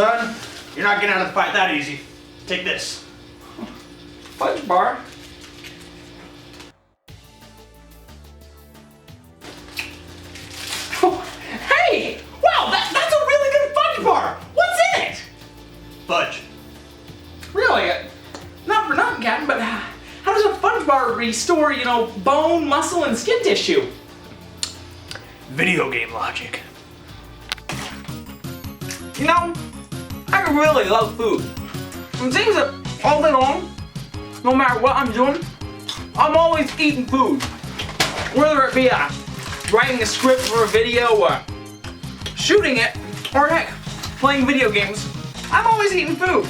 Son, you're not getting out of the fight that easy. Take this. Fudge Bar? Hey! Wow, that's a really good Fudge Bar! What's in it? Fudge. Really? Not for nothing, Captain, but how does a Fudge Bar restore, bone, muscle, and skin tissue? Video game logic. I really love food. It seems that all day long, no matter what I'm doing, I'm always eating food. Whether it be writing a script for a video, or shooting it, or heck, playing video games, I'm always eating food.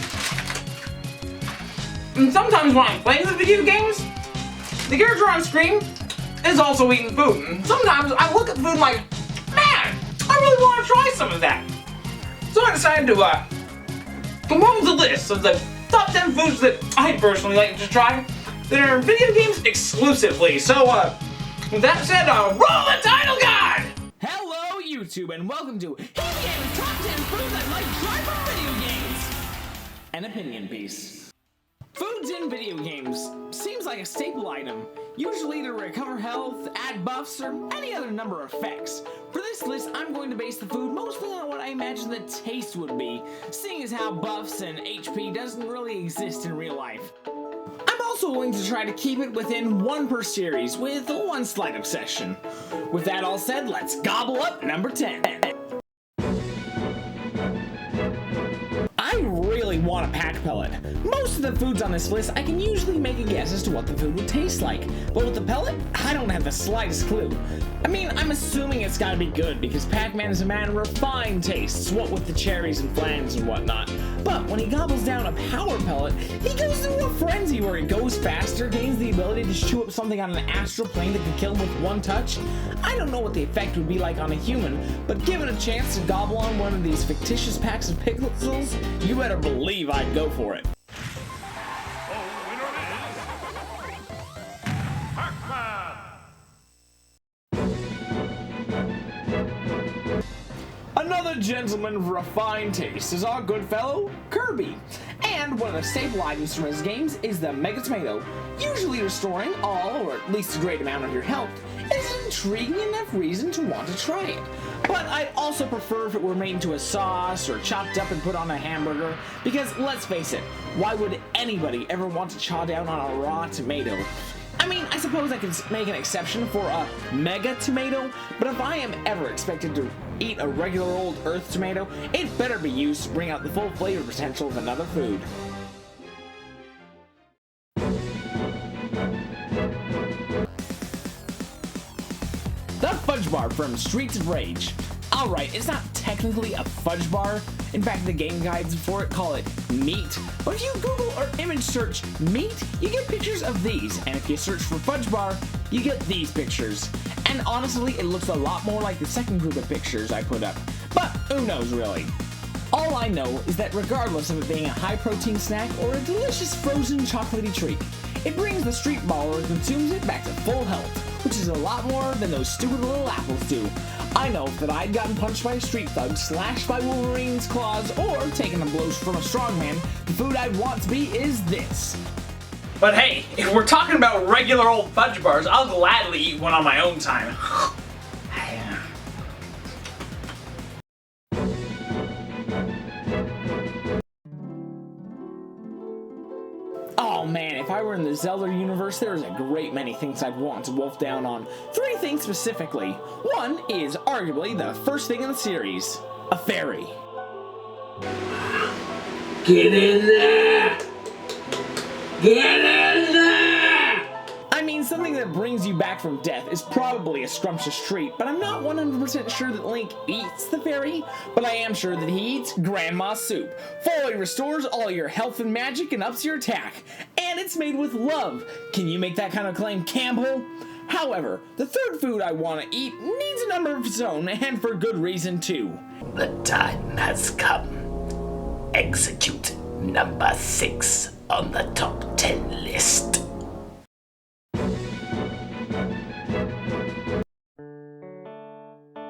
And sometimes when I'm playing the video games, the character on screen is also eating food. And sometimes I look at food like, man, I really want to try some of that. So I decided to come up with a list of the top 10 foods that I personally like to try that are video games exclusively. So, with that said, roll the title card! Hello, YouTube, and welcome to Heemingamin's Top 10 Foods I'd like to try from video games! An opinion piece. Foods in video games seems like a staple item, usually to recover health, add buffs, or any other number of effects. For this list, I'm going to base the food mostly on what I imagine the taste would be, seeing as how buffs and HP doesn't really exist in real life. I'm also going to try to keep it within one per series, with one slight obsession. With that all said, let's gobble up number 10. I really want a pack pellet. Most of the foods on this list, I can usually make a guess as to what the food would taste like. But with the pellet, I don't have the slightest clue. I mean, I'm assuming it's gotta be good because Pac-Man is a man of refined tastes, what with the cherries and flames and whatnot. But when he gobbles down a power pellet, he goes into a frenzy where he goes faster, gains the ability to chew up something on an astral plane that can kill him with one touch. I don't know what the effect would be like on a human, but given a chance to gobble on one of these fictitious packs of pixels, you better believe I'd go for it. Another gentleman of refined taste is our good fellow, Kirby. And one of the staple items from his games is the Mega Tomato. Usually restoring all, or at least a great amount of your health, is an intriguing enough reason to want to try it. But I'd also prefer if it were made into a sauce or chopped up and put on a hamburger, because let's face it, why would anybody ever want to chaw down on a raw tomato? I mean, I suppose I could make an exception for a Mega Tomato, but if I am ever expected to eat a regular old Earth tomato, it better be used to bring out the full flavor potential of another food. The Fudge Bar from Streets of Rage. Alright, it's not technically a fudge bar. In fact, the game guides for it call it meat. But if you Google or image search meat, you get pictures of these. And if you search for fudge bar, you get these pictures. And honestly, it looks a lot more like the second group of pictures I put up. But who knows, really? All I know is that regardless of it being a high-protein snack or a delicious frozen chocolatey treat, it brings the street baller who consumes it back to full health, which is a lot more than those stupid little apples do. I know if that I'd gotten punched by a street thug, slashed by Wolverine's claws, or taken a blow from a strongman, the food I'd want to be is this. But hey, if we're talking about regular old fudge bars, I'll gladly eat one on my own time. Oh man, if I were in the Zelda universe, there's a great many things I'd want to wolf down on. 3 things specifically. One is arguably the first thing in the series. A fairy. Get in there! Get in there! I mean, something that brings you back from death is probably a scrumptious treat, but I'm not 100% sure that Link eats the fairy, but I am sure that he eats Grandma's soup. Fully restores all your health and magic and ups your attack. And it's made with love. Can you make that kind of claim, Campbell? However, the third food I want to eat needs a number of its own, and for good reason too. The time has come. Execute number 6 on the top 10 list.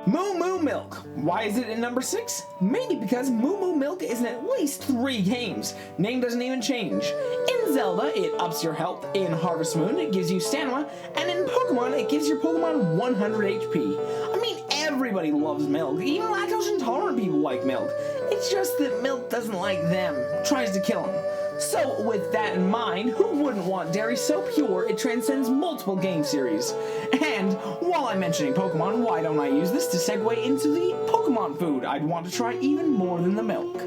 Moo Moo Milk. Why is it in number 6? Mainly because Moo Moo Milk is in at least 3 games. Name doesn't even change. In Zelda, it ups your health. In Harvest Moon, it gives you stamina. And in Pokemon, it gives your Pokemon 100 HP. I mean, everybody loves milk. Even lactose intolerant people like milk. It's just that milk doesn't like them. Tries to kill them. So, with that in mind, who wouldn't want dairy so pure it transcends multiple game series? And, while I'm mentioning Pokemon, why don't I use this to segue into the Pokemon food I'd want to try even more than the milk?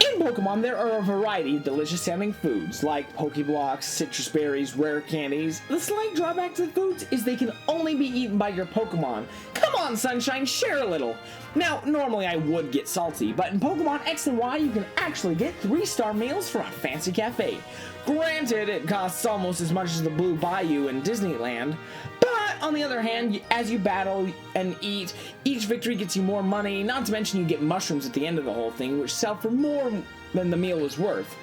In Pokemon, there are a variety of delicious sounding foods, like Pokeblocks, citrus berries, rare candies. The slight drawback to the foods is they can only be eaten by your Pokemon. Come on, Sunshine, share a little! Now, normally I would get salty, but in Pokemon X and Y, you can actually get 3-star meals from a fancy cafe. Granted, it costs almost as much as the Blue Bayou in Disneyland, but on the other hand, as you battle and eat, each victory gets you more money, not to mention you get mushrooms at the end of the whole thing, which sell for more than the meal was worth.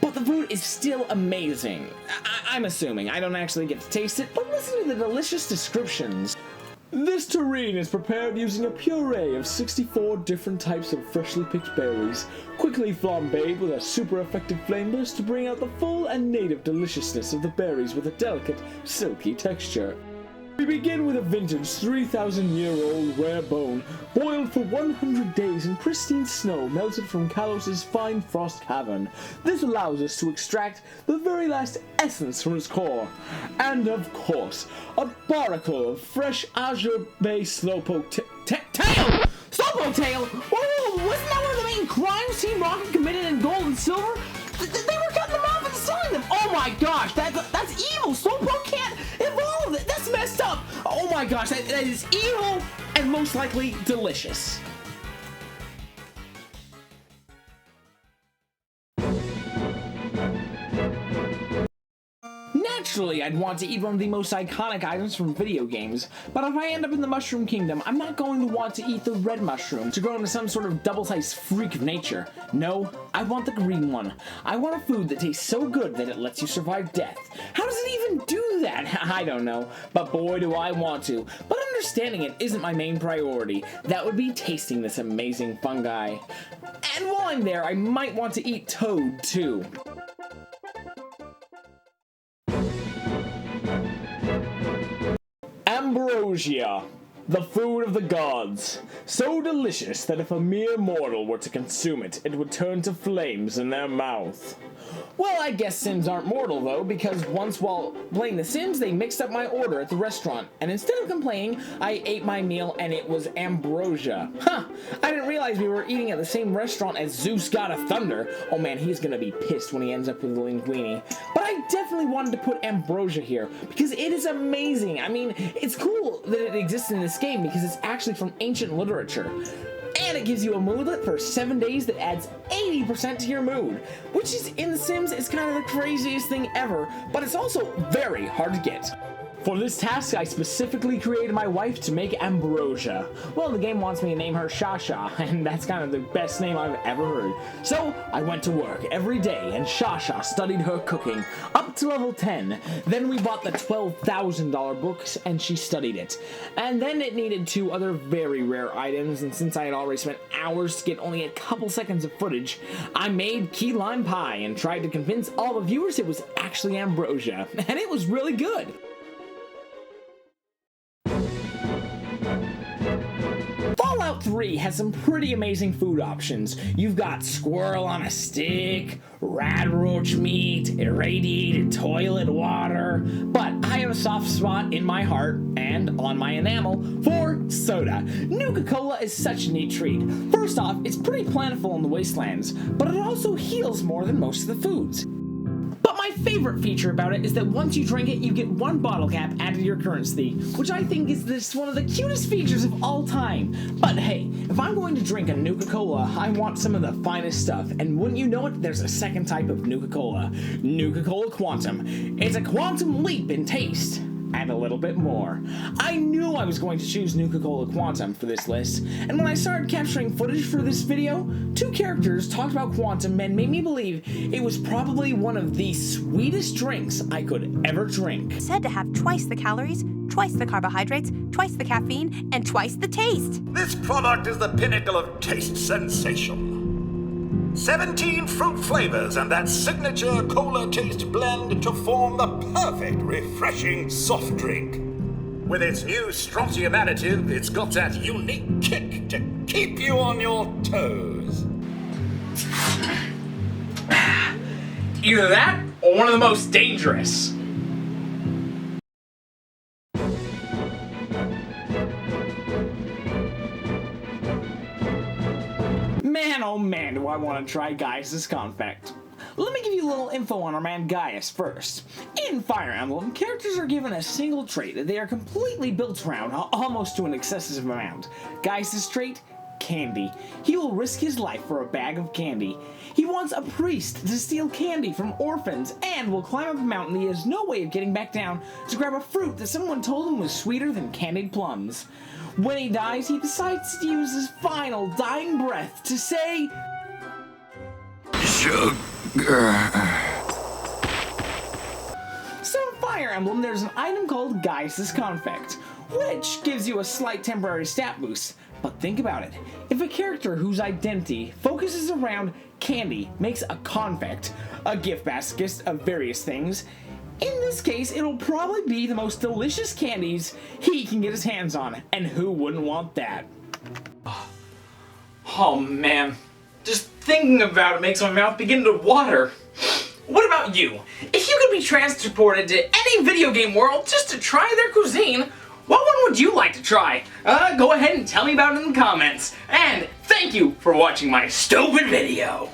But the food is still amazing. I'm assuming. I don't actually get to taste it, but listen to the delicious descriptions. This terrine is prepared using a puree of 64 different types of freshly picked berries, quickly flambéed with a super effective flame burst to bring out the full and native deliciousness of the berries with a delicate, silky texture. We begin with a vintage 3,000-year-old rare bone, boiled for 100 days in pristine snow melted from Kalos's fine frost cavern. This allows us to extract the very last essence from its core. And of course, a barnacle of fresh Azure Bay Slowpoke tail! Slowpoke tail? Whoa, wasn't that one of the main crimes Team Rocket committed in Gold and Silver? They were cutting them off and selling them! Oh my gosh, that's evil! Slowpoke can't evolve! That's messed up! Oh my gosh, that is evil and most likely delicious. Naturally, I'd want to eat one of the most iconic items from video games, but if I end up in the Mushroom Kingdom, I'm not going to want to eat the red mushroom to grow into some sort of double-sized freak of nature. No, I want the green one. I want a food that tastes so good that it lets you survive death. How does it even do that? I don't know, but boy do I want to. But understanding it isn't my main priority. That would be tasting this amazing fungi. And while I'm there, I might want to eat Toad, too. Ambrosia, the food of the gods. So delicious that if a mere mortal were to consume it, it would turn to flames in their mouth. Well, I guess Sims aren't mortal though, because once while playing The Sims, they mixed up my order at the restaurant, and instead of complaining, I ate my meal and it was ambrosia. Huh, I didn't realize we were eating at the same restaurant as Zeus God of Thunder. Oh man, he's gonna be pissed when he ends up with the linguine. But I definitely wanted to put ambrosia here, because it is amazing. I mean, it's cool that it exists in this game because it's actually from ancient literature. And it gives you a moodlet for 7 days that adds 80% to your mood, which is in The Sims is kind of the craziest thing ever, but it's also very hard to get. For this task, I specifically created my wife to make Ambrosia. Well, the game wants me to name her Shasha, and that's kind of the best name I've ever heard. So, I went to work every day, and Shasha studied her cooking, up to level 10. Then we bought the $12,000 books, and she studied it. And then it needed 2 other very rare items, and since I had already spent hours to get only a couple seconds of footage, I made key lime pie and tried to convince all the viewers it was actually Ambrosia, and it was really good. Fallout 3 has some pretty amazing food options. You've got squirrel on a stick, rat roach meat, irradiated toilet water, but I have a soft spot in my heart and on my enamel for soda. Nuka-Cola is such a neat treat. First off, it's pretty plentiful in the wastelands, but it also heals more than most of the foods. But my favorite feature about it is that once you drink it, you get 1 bottle cap added to your currency, which I think is this one of the cutest features of all time. But hey, if I'm going to drink a Nuka-Cola, I want some of the finest stuff, and wouldn't you know it, there's a second type of Nuka-Cola. Nuka-Cola Quantum. It's a quantum leap in taste. and a little bit more. I knew I was going to choose Nuka-Cola Quantum for this list, and when I started capturing footage for this video, 2 characters talked about Quantum and made me believe it was probably one of the sweetest drinks I could ever drink. Said to have twice the calories, twice the carbohydrates, twice the caffeine, and twice the taste. This product is the pinnacle of taste sensation. 17 fruit flavors and that signature cola taste blend to form the perfect refreshing soft drink. With its new strontium additive, it's got that unique kick to keep you on your toes. Either that, or one of the most dangerous. Man, oh man, do I want to try Gaius' Confect. Let me give you a little info on our man Gaius first. In Fire Emblem, characters are given a single trait that they are completely built around, almost to an excessive amount. Gaius' trait? Candy. He will risk his life for a bag of candy. He wants a priest to steal candy from orphans and will climb up a mountain he has no way of getting back down to grab a fruit that someone told him was sweeter than candied plums. When he dies, he decides to use his final dying breath to say, Sugar. So in Fire Emblem, there's an item called Gaius' Confect, which gives you a slight temporary stat boost. But think about it. If a character whose identity focuses around candy makes a confect, a gift basket of various things, in this case, it'll probably be the most delicious candies he can get his hands on, and who wouldn't want that? Oh man, just thinking about it makes my mouth begin to water. What about you? If you could be transported to any video game world just to try their cuisine, what one would you like to try? Go ahead and tell me about it in the comments. And thank you for watching my stupid video.